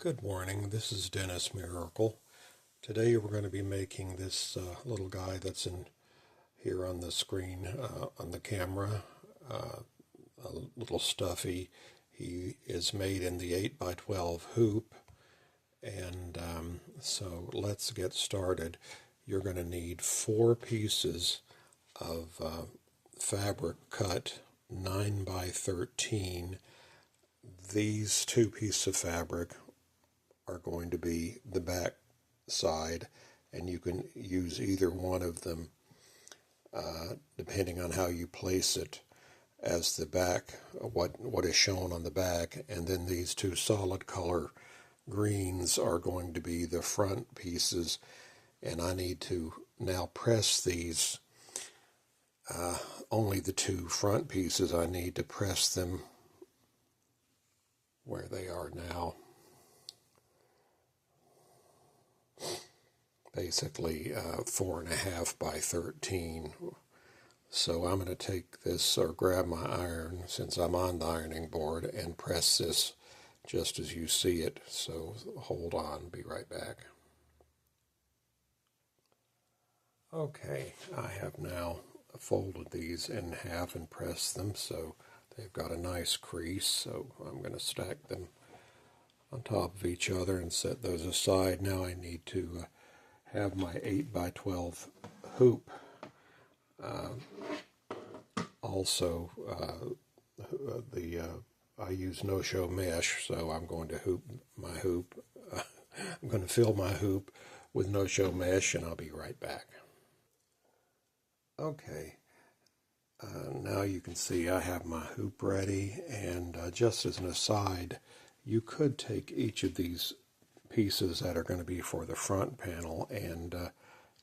Good morning, this is Dennis Miracle. Today we're going to be making this little guy that's in here on the screen on the camera, a little Stuffie. He is made in the 8 by 12 hoop, and so let's get started. You're going to need 4 pieces of fabric cut 9 by 13. These 2 pieces of fabric are going to be the back side, and you can use either one of them depending on how you place it as the back, what is shown on the back, and then these 2 solid color greens are going to be the front pieces, and I need to now press these, only the 2 front pieces. I need to press them where they are now. Basically 4.5 by 13. So I'm going to take this, or grab my iron since I'm on the ironing board, and press this just as you see it. So hold on, be right back. Okay, I have now folded these in half and pressed them so they've got a nice crease. So I'm going to stack them on top of each other and set those aside. Now I need to have my 8 by 12 hoop. Also, I use no-show mesh, so I'm going to hoop my hoop. I'm going to fill my hoop with no-show mesh, and I'll be right back. Okay, now you can see I have my hoop ready, and just as an aside, you could take each of these pieces that are going to be for the front panel and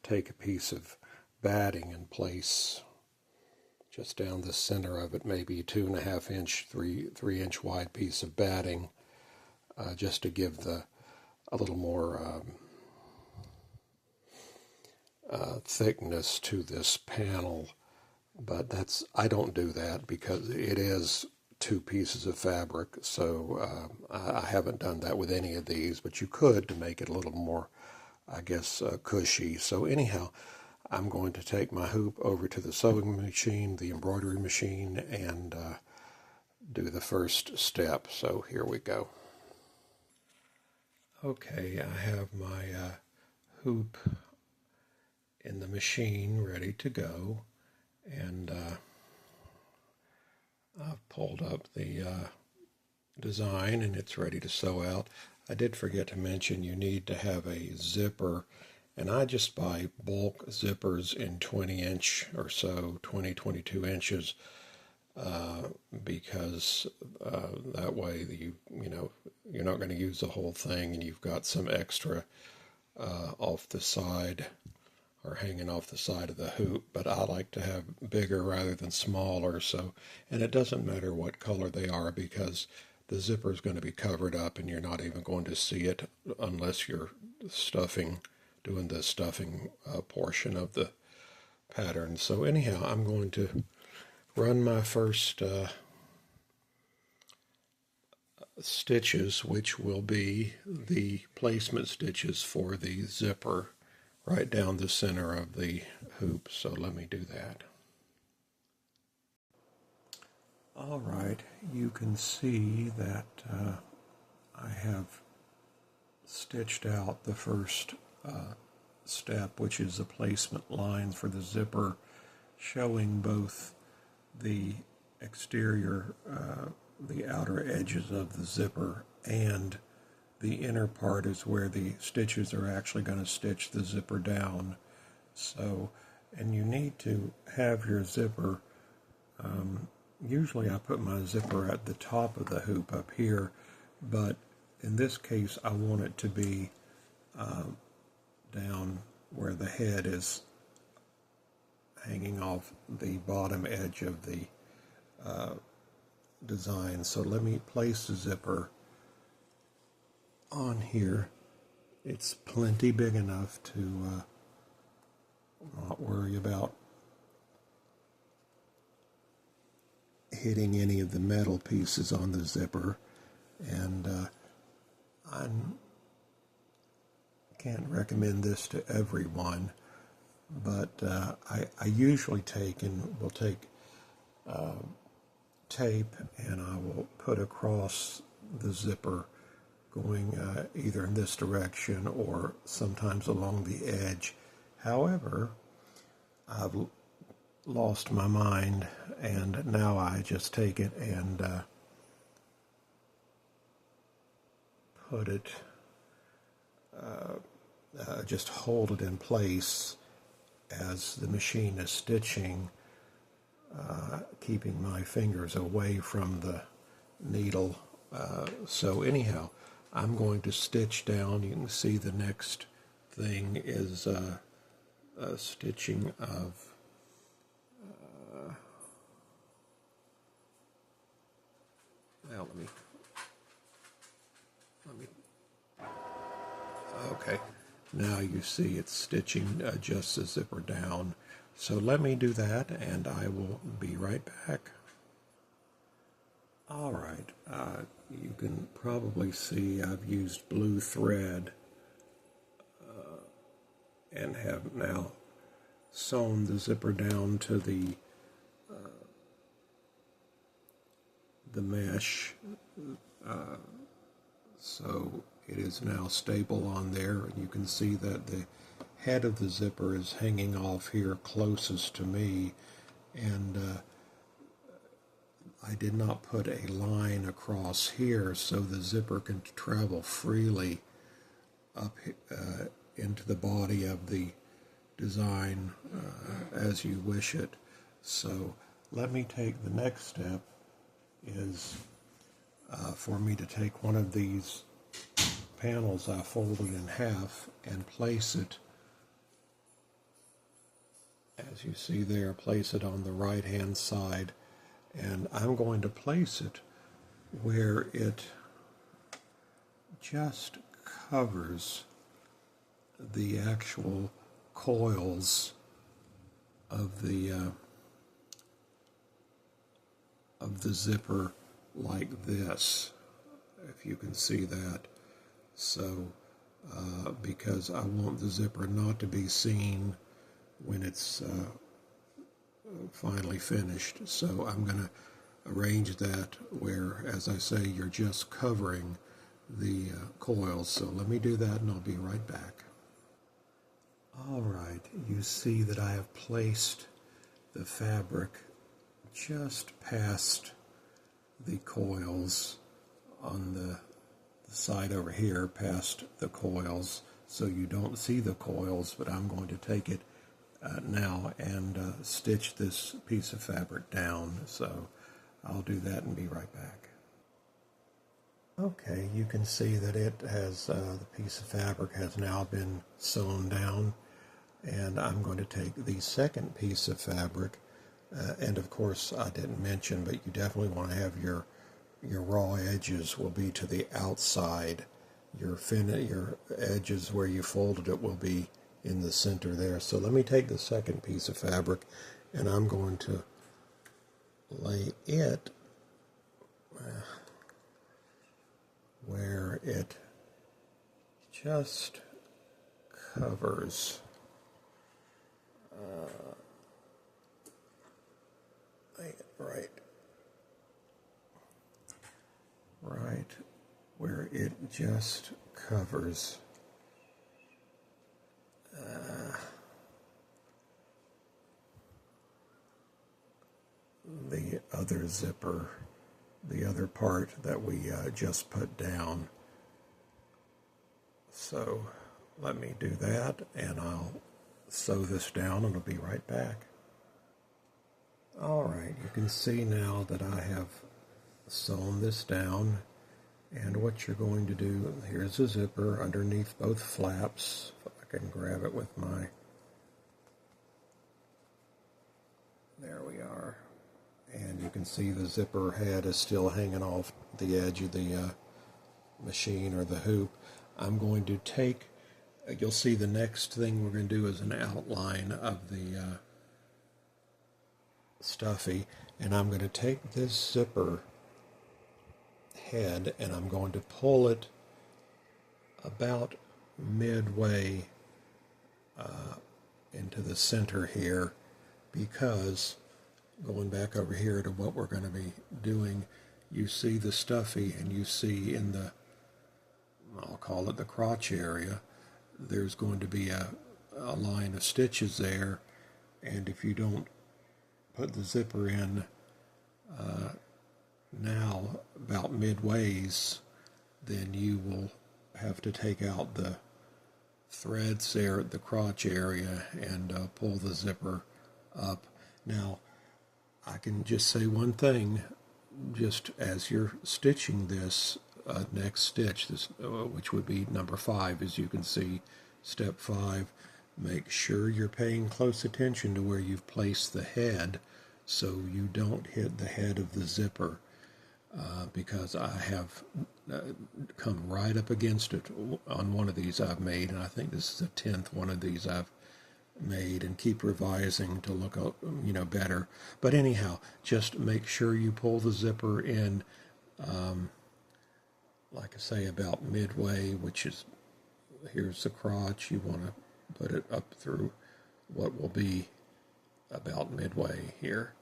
take a piece of batting and place just down the center of it, maybe 2.5 inch, 3 inch wide piece of batting, just to give a little more thickness to this panel. But I don't do that because it is 2 pieces of fabric, so I haven't done that with any of these, but you could to make it a little more, I guess, cushy. So anyhow, I'm going to take my hoop over to the sewing machine, the embroidery machine, and do the first step. So here we go. Okay, I have my hoop in the machine ready to go, and I've pulled up the design and it's ready to sew out. I did forget to mention you need to have a zipper, and I just buy bulk zippers in 20 inch or so, 22 inches, because that way you're not going to use the whole thing, and you've got some extra off the side or hanging off the side of the hoop. But I like to have bigger rather than smaller, so, and it doesn't matter what color they are because the zipper is going to be covered up and you're not even going to see it unless you're doing the stuffing portion of the pattern. So anyhow, I'm going to run my first stitches, which will be the placement stitches for the zipper right down the center of the hoop. So let me do that. All right, you can see that I have stitched out the first step, which is the placement line for the zipper, showing both the exterior, the outer edges of the zipper, and the inner part is where the stitches are actually going to stitch the zipper down. So, and you need to have your zipper, usually I put my zipper at the top of the hoop up here, but in this case I want it to be down where the head is hanging off the bottom edge of the design. So let me place the zipper on here. It's plenty big enough to not worry about hitting any of the metal pieces on the zipper, and I can't recommend this to everyone, but I usually will take tape and I will put across the zipper going either in this direction or sometimes along the edge. However, I've lost my mind and now I just take it and put it, just hold it in place as the machine is stitching, keeping my fingers away from the needle. So anyhow, I'm going to stitch down. You can see the next thing is stitching of now let me okay, now you see it's stitching just the zipper down. So let me do that and I will be right back. All right, you can probably see I've used blue thread and have now sewn the zipper down to the mesh, so it is now stable on there, and you can see that the head of the zipper is hanging off here closest to me, and I did not put a line across here so the zipper can travel freely up into the body of the design as you wish it. So let me take the next step is for me to take one of these panels I folded in half and place it, as you see there, place it on the right hand side, and I'm going to place it where it just covers the actual coils of the zipper, like this, if you can see that. So because I want the zipper not to be seen when it's finally finished, so I'm going to arrange that where, as I say, you're just covering the coils. So let me do that and I'll be right back. All right, you see that I have placed the fabric just past the coils on the side over here, past the coils, so you don't see the coils, but I'm going to take it now and stitch this piece of fabric down. So I'll do that and be right back. Okay, you can see that it has, the piece of fabric has now been sewn down, and I'm going to take the second piece of fabric, and of course I didn't mention, but you definitely want to have your raw edges will be to the outside. Your edges where you folded it will be in the center there. So let me take the second piece of fabric and I'm going to lay it where it just covers right where it just covers the other zipper, the other part that we just put down. So let me do that and I'll sew this down and I'll be right back. Alright, you can see now that I have sewn this down, and what you're going to do, here's a zipper underneath both flaps. If I can grab it with my, there we are, and you can see the zipper head is still hanging off the edge of the machine or the hoop. I'm going to take, you'll see the next thing we're going to do is an outline of the Stuffie, and I'm going to take this zipper head and I'm going to pull it about midway into the center here, because going back over here to what we're going to be doing, you see the Stuffie, and you see in the, I'll call it the crotch area, there's going to be a line of stitches there, and if you don't put the zipper in now about midways, then you will have to take out the threads there at the crotch area and pull the zipper up. Now, I can just say one thing, just as you're stitching this next stitch, this which would be number 5, as you can see, step 5, make sure you're paying close attention to where you've placed the head so you don't hit the head of the zipper, because I have come right up against it on one of these I've made, and I think this is the 10th one of these I've made, and keep revising to look up, better. But anyhow, just make sure you pull the zipper in, like I say, about midway, which is, here's the crotch. You want to put it up through what will be about midway here.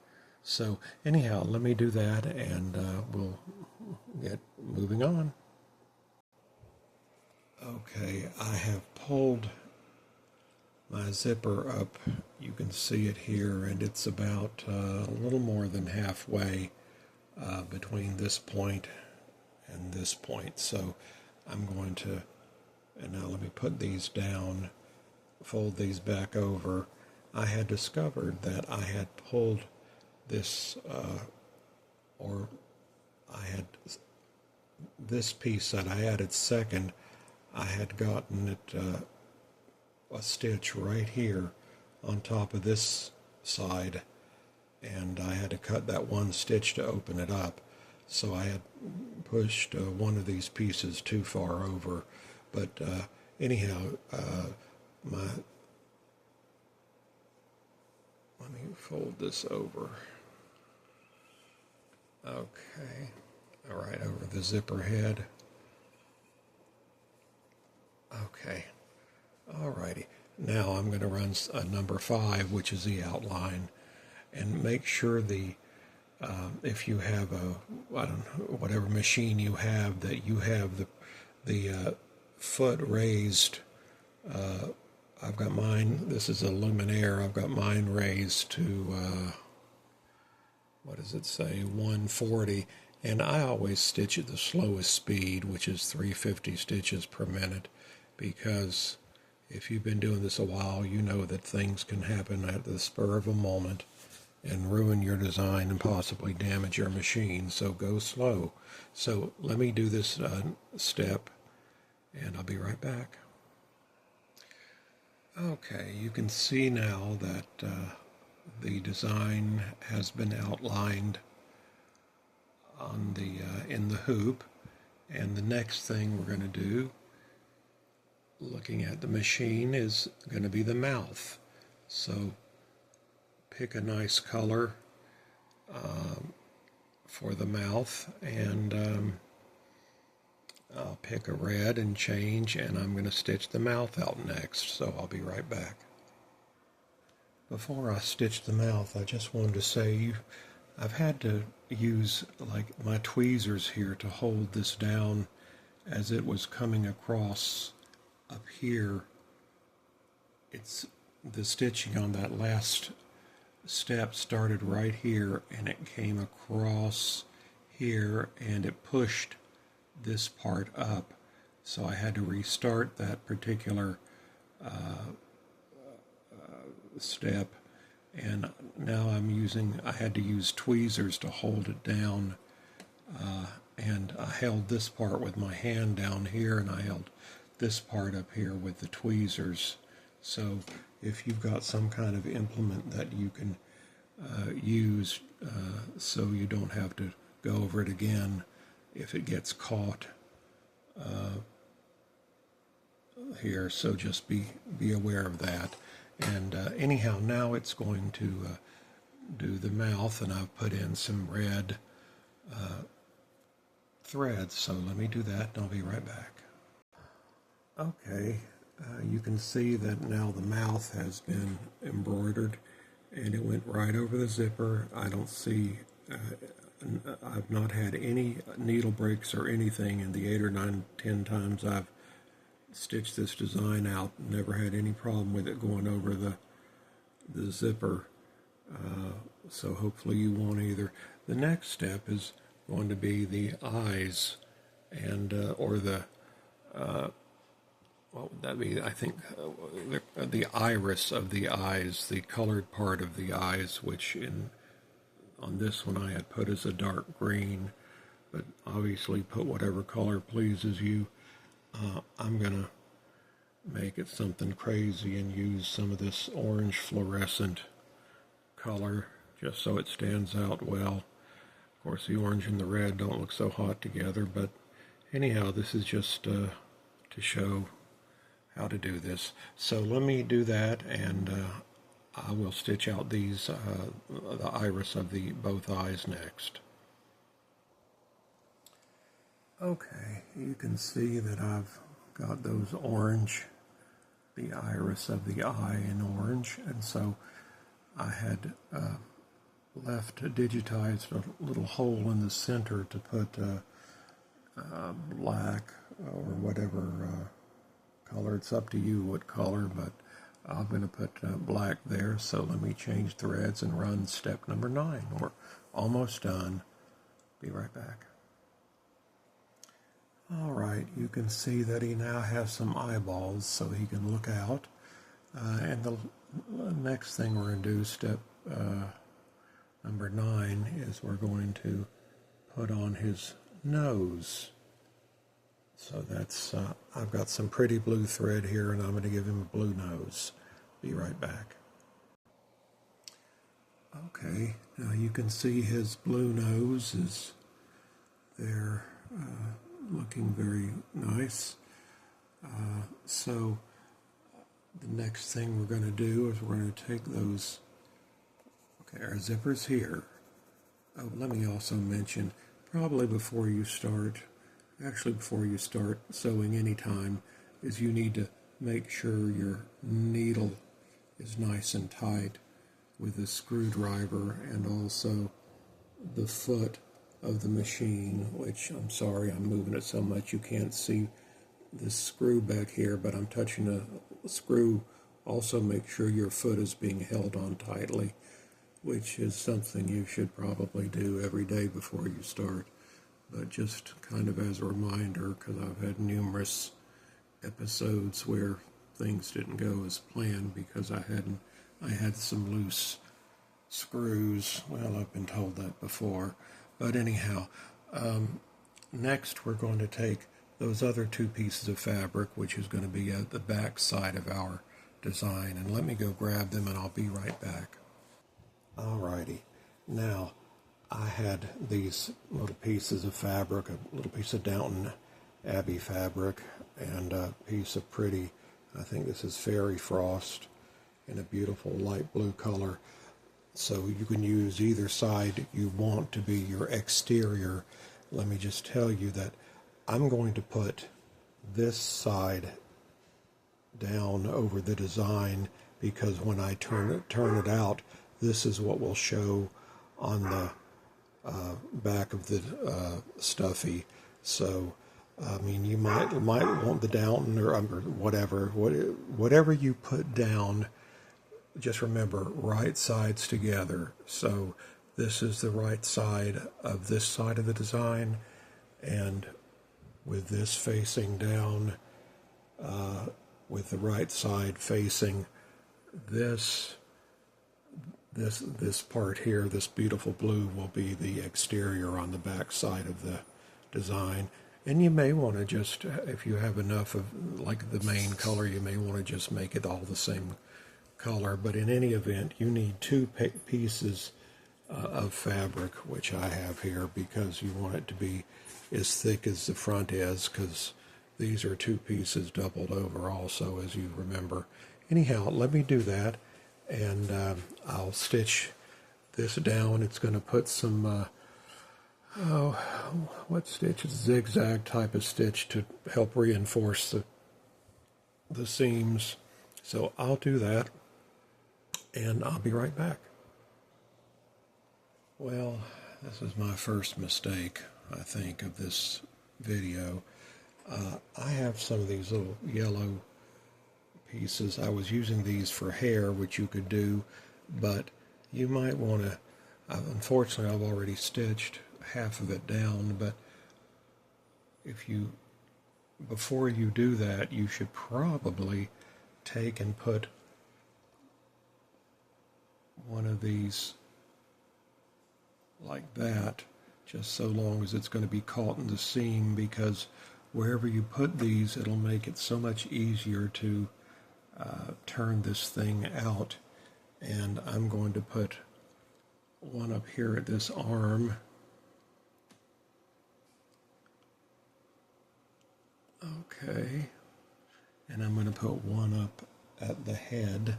So anyhow, let me do that, and we'll get moving on. Okay, I have pulled my zipper up. You can see it here, and it's about a little more than halfway between this point and this point. So I'm going to, and now let me put these down, fold these back over. I had discovered that I had pulled this, or I had this piece that I added second, I had gotten it a stitch right here on top of this side, and I had to cut that one stitch to open it up. So I had pushed one of these pieces too far over. But anyhow, let me fold this over. Okay, all right, over the zipper head. Okay, all righty. Now I'm going to run number 5, which is the outline, and make sure the if you have a, I don't know, whatever machine you have, that you have the foot raised. I've got mine, this is a luminaire, I've got mine raised to, what does it say, 140, and I always stitch at the slowest speed, which is 350 stitches per minute, because if you've been doing this a while, you know that things can happen at the spur of a moment and ruin your design and possibly damage your machine, so go slow. So let me do this step, and I'll be right back. Okay, you can see now that the design has been outlined on the in the hoop, and the next thing we're going to do, looking at the machine, is going to be the mouth. So pick a nice color for the mouth, and I'll pick a red and change, and I'm going to stitch the mouth out next, so I'll be right back. Before I stitch the mouth, I just wanted to say I've had to use like my tweezers here to hold this down as it was coming across up here. It's the stitching on that last step started right here, and it came across here, and it pushed this part up, so I had to restart that particular step, and now I had to use tweezers to hold it down, and I held this part with my hand down here, and I held this part up here with the tweezers. So if you've got some kind of implement that you can use so you don't have to go over it again if it gets caught here, so just be aware of that. And anyhow, now it's going to do the mouth, and I've put in some red threads, so let me do that and I'll be right back. Okay, you can see that now the mouth has been embroidered and it went right over the zipper. I don't see, I've not had any needle breaks or anything in the 8 or 9, 10 times I've stitched this design out. Never had any problem with it going over the zipper. So hopefully you won't either. The next step is going to be the eyes and or the what would that be? I think the iris of the eyes, the colored part of the eyes, which on this one I had put as a dark green, but obviously put whatever color pleases you. I'm gonna make it something crazy and use some of this orange fluorescent color just so it stands out well. Of course, the orange and the red don't look so hot together, but anyhow, this is just to show how to do this. So let me do that, and I will stitch out these the iris of the both eyes next. Okay, you can see that I've got those orange, the iris of the eye in orange, and so I had digitized a little hole in the center to put black or whatever color. It's up to you what color, but I'm going to put black there. So let me change threads and run step number 9. We're almost done. Be right back. All right, you can see that he now has some eyeballs so he can look out. And the next thing we're going to do, step number 9, is we're going to put on his nose. So that's, I've got some pretty blue thread here, and I'm going to give him a blue nose. Be right back. Okay, now you can see his blue nose is there, looking very nice. So the next thing we're going to do is we're going to take those, okay, our zipper's here. Oh, let me also mention, probably before you start sewing anytime, is you need to make sure your needle is nice and tight with a screwdriver, and also the foot of the machine, which I'm sorry I'm moving it so much you can't see this screw back here, but I'm touching a screw. Also make sure your foot is being held on tightly, which is something you should probably do every day before you start. But just kind of as a reminder, because I've had numerous episodes where things didn't go as planned because I had some loose screws. Well, I've been told that before. But anyhow, next we're going to take those other 2 pieces of fabric, which is going to be at the back side of our design. And let me go grab them and I'll be right back. Alrighty. Now, I had these little pieces of fabric, a little piece of Downton Abbey fabric, and a piece of pretty, I think this is Fairy Frost, in a beautiful light blue color. So you can use either side you want to be your exterior. It me just tell you that I'm going to put this side down over the design, because when I turn it out, this is what will show on the back of the Stuffie. So I mean, you might want the Downton or whatever you put down. Just remember, right sides together. So this is the right side of this side of the design, and with this facing down, with the right side facing this part here, this beautiful blue, will be the exterior on the back side of the design. And you may want to just, if you have enough of like the main color, you may want to just make it all the same color. But in any event, you need 2 pieces of fabric, which I have here, because you want it to be as thick as the front is, because these are 2 pieces doubled over also, as you remember. Anyhow, let me do that, and I'll stitch this down. It's going to put some what stitch? Zigzag type of stitch to help reinforce the seams. So I'll do that, and I'll be right back. Well, this is my first mistake, I think, of this video. I have some of these little yellow pieces. I was using these for hair, which you could do, but you might want to, unfortunately I've already stitched half of it down, but before you do that, you should probably take and put one of these like that, just so long as it's going to be caught in the seam, because wherever you put these, it'll make it so much easier to turn this thing out. And I'm going to put one up here at this arm. Okay. And I'm going to put one up at the head.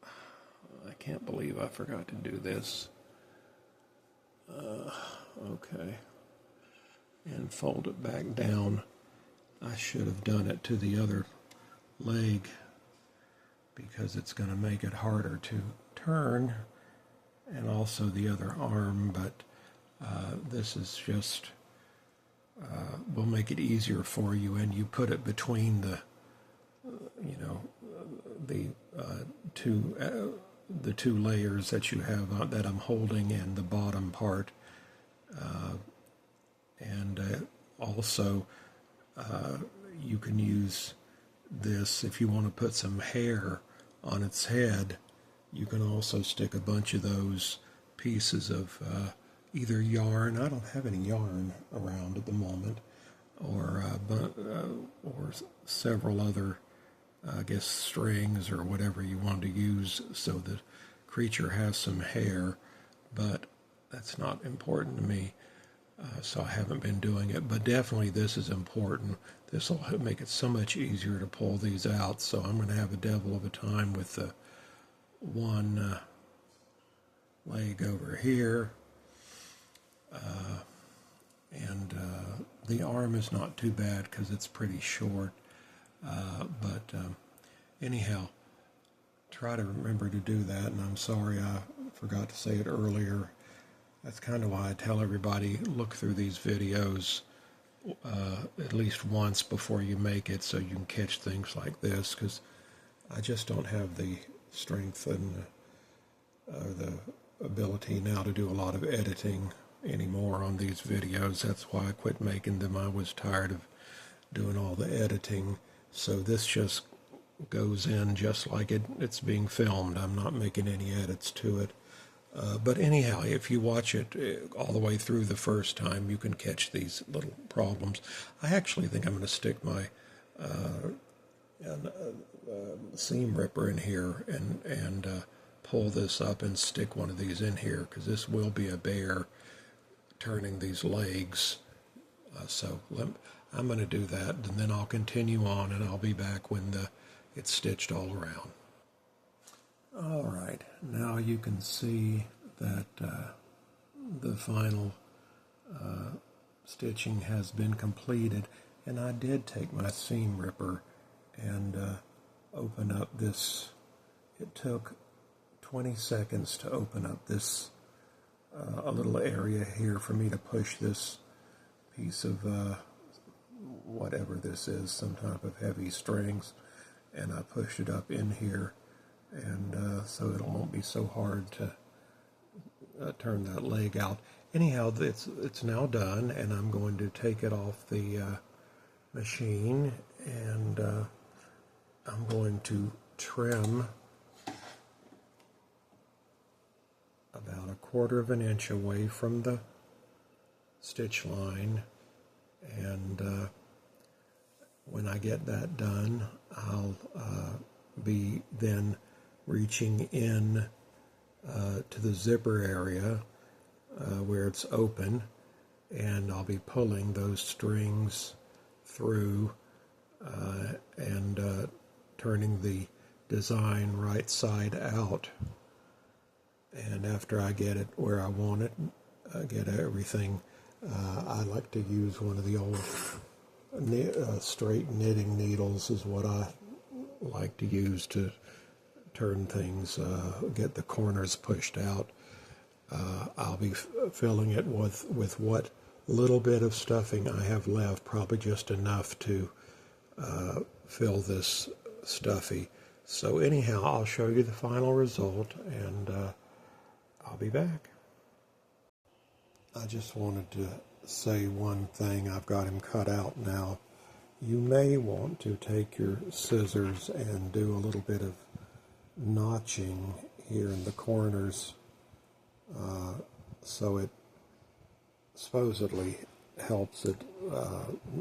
I can't believe I forgot to do this. Okay. And fold it back down. I should have done it to the other leg, because it's going to make it harder to turn, and also the other arm, but this is just will make it easier for you, and you put it between the two layers that you have that I'm holding, and the bottom part, and also you can use this if you want to put some hair on its head. You can also stick a bunch of those pieces of either yarn. I don't have any yarn around at the moment, or several other, I guess, strings or whatever you want to use, so the creature has some hair, but that's not important to me, so I haven't been doing it. But definitely this is important. This will make it so much easier to pull these out, so I'm going to have a devil of a time with the one leg over here, and the arm is not too bad because it's pretty short, but anyhow, try to remember to do that. And I'm sorry I forgot to say it earlier. That's kind of why I tell everybody, look through these videos at least once before you make it, so you can catch things like this, because I just don't have the strength and the ability now to do a lot of editing anymore on these videos. That's why I quit making them. I was tired of doing all the editing, so this just goes in just like it's being filmed. I'm not making any edits to it. But anyhow, if you watch it all the way through the first time, you can catch these little problems. I actually think I'm going to stick my seam ripper in here and pull this up and stick one of these in here, because this will be a bear turning these legs. So I'm going to do that, and then I'll continue on, and I'll be back when it's stitched all around. All right, now you can see that the final stitching has been completed, and I did take my seam ripper and open up this. It took 20 seconds to open up this a little area here for me to push this piece of whatever this is, some type of heavy strings, and I pushed it up in here, and so it won't be so hard to turn that leg out. Anyhow, it's now done, and I'm going to take it off the machine, and I'm going to trim about 1/4 of an inch away from the stitch line, and when I get that done, I'll be then reaching in to the zipper area where it's open, and I'll be pulling those strings through and turning the design right side out. And after I get it where I want it, I get everything, I like to use one of the old straight knitting needles is what I like to use to turn things, get the corners pushed out. I'll be filling it with what little bit of stuffing I have left, probably just enough to fill this stuffy. So anyhow, I'll show you the final result, and I'll be back. I just wanted to say one thing. I've got him cut out now. You may want to take your scissors and do a little bit of notching here in the corners, so it supposedly helps it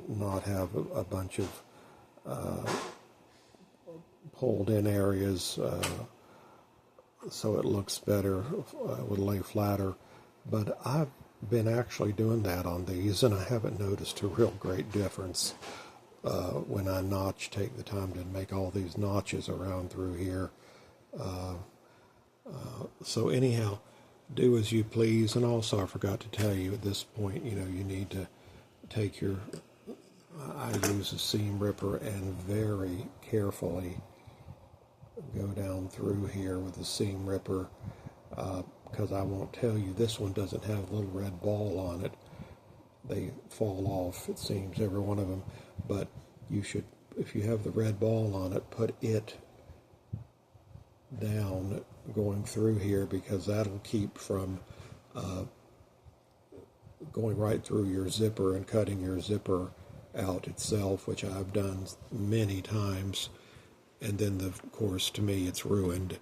not have a bunch of pulled in areas, so it looks better, would lay flatter. But I've been actually doing that on these, and I haven't noticed a real great difference when I take the time to make all these notches around through here. So anyhow, do as you please. And also, I forgot to tell you at this point, you need to take your, I use a seam ripper and very carefully go down through here with the seam ripper, because I won't tell you, this one doesn't have a little red ball on it. They fall off, it seems, every one of them. But you should, if you have the red ball on it, put it down going through here, because that'll keep from going right through your zipper and cutting your zipper out itself, which I've done many times. And then, of course, to me, it's ruined.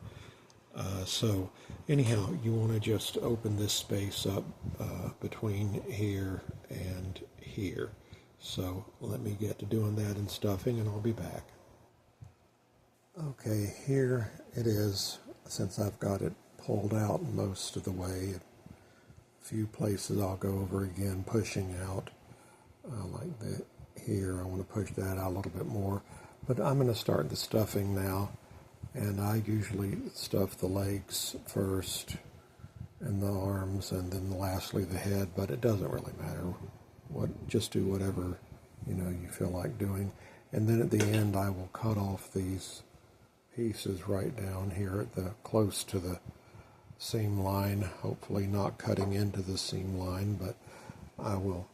So anyhow, you want to just open this space up between here and here. So let me get to doing that in stuffing, and I'll be back. Okay, here it is. Since I've got it pulled out most of the way, a few places I'll go over again, pushing out like that. Here I want to push that out a little bit more. But I'm going to start the stuffing now, and I usually stuff the legs first and the arms, and then lastly the head, but it doesn't really matter. Just do whatever you feel like doing. And then at the end I will cut off these pieces right down here at the close to the seam line, hopefully not cutting into the seam line, but I will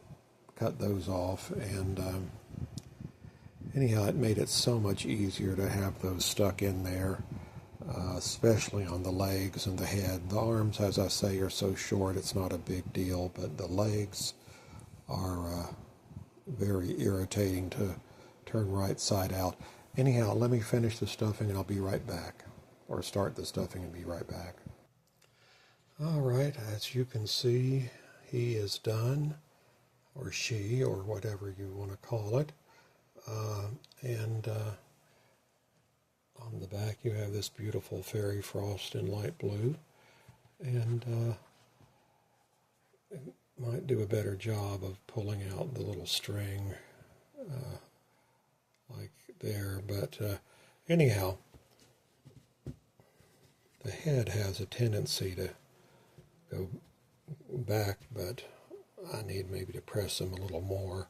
cut those off. And anyhow, it made it so much easier to have those stuck in there, especially on the legs and the head. The arms, as I say, are so short it's not a big deal, but the legs are very irritating to turn right side out. Anyhow, let me finish the stuffing and I'll be right back, or start the stuffing and be right back. All right, as you can see, he is done, or she, or whatever you want to call it. And on the back you have this beautiful fairy frost in light blue, and might do a better job of pulling out the little string like there, but anyhow, the head has a tendency to go back, but I need maybe to press them a little more.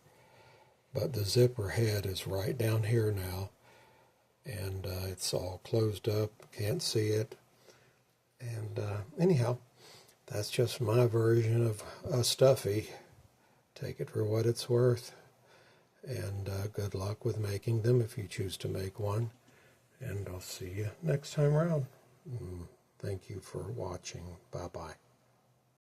But the zipper head is right down here now, and it's all closed up, can't see it. And anyhow, that's just my version of a stuffy. Take it for what it's worth, and good luck with making them if you choose to make one. And I'll see you next time around. Thank you for watching. Bye-bye.